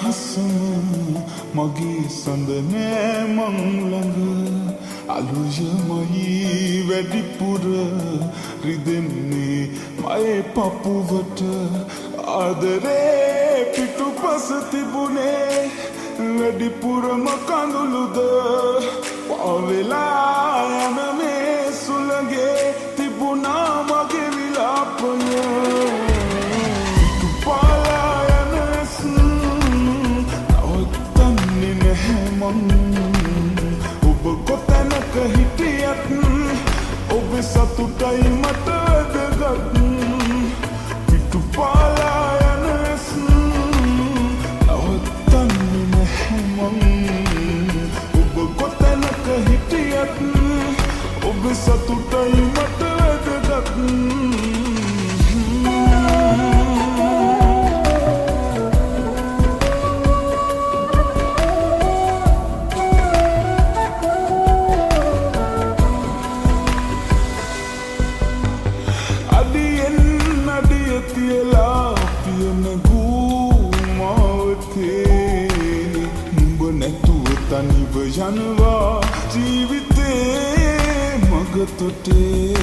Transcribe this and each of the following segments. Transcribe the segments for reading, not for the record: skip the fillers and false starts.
නිදහසම මගේ සඳ නෑ මං ළඟ අලුයමයි වැඩිපුර රිදෙන්නේ මයේ පපුවට ආදරේ පිටුපස තිබුණේ වැඩිපුරම කඳුළුද පාවෙලා යන මේ සුළඟේ තිබුණා මගේ විලාපය ඔබ කොතැනක හිටියත් ඔබ සතුටයි මට වැදගත් පිටුපාලා යන ඇස් නවත්තන්නේ නැහැ මං ඔබ කොතැනක හිටියත් ඔබ සතුටයි මට වැදගත් තියලා පියන ගූමාවතේ නුඹ නැතුව තනිව යනවා ජීවිතේ මගතොටේ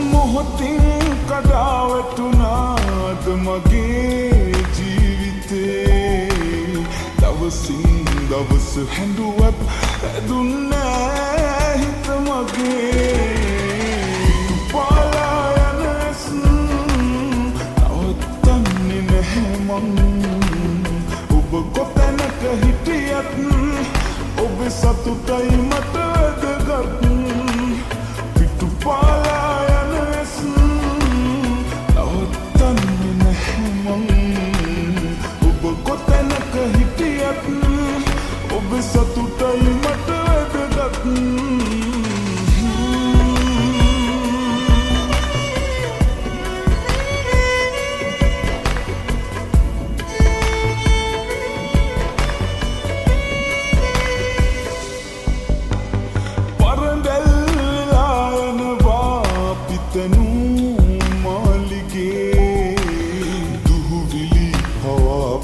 මොහොතින් කඩා වැටුණාද මගේ ජීවිතේ දවසින් දවස හැඬුවත් ඇදුන්නෑ හිත මගේ ඔබ කොතැනක හිටියත් ඔබ සතුටයි මට වැදගත් පිටුපාලා යන ඇස් නවත්තන්නේ නැහැ මං ඔබ කොතැනක හිටියත් ඔබ සතුටයි මට වැදගත්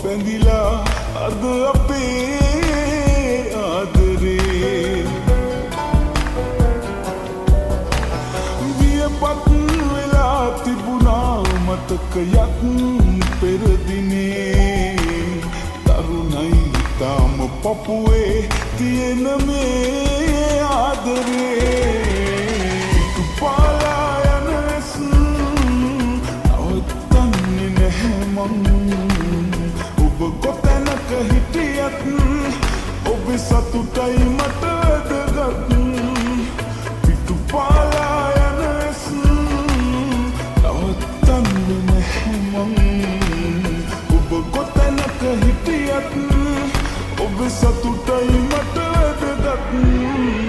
පැඳිලා අද අපේ ආදරේ වියපත් වෙලා තිබුණා මතකයක් පෙරදිනේ තරුණයි තාම පපුවේ තියෙන මේ ආදරේ පිටුපාලා යන ඇස් නවත්තන්නේ නැහැ මං ඔබ කොතැනක හිටියත් ඔබ සතුටයි මට වැදගත් පිටුපාලා යන ඇස් නවත්තන්නේ නැහැ මං ඔබ කොතැනක හිටියත් ඔබ සතුටයි මට වැදගත්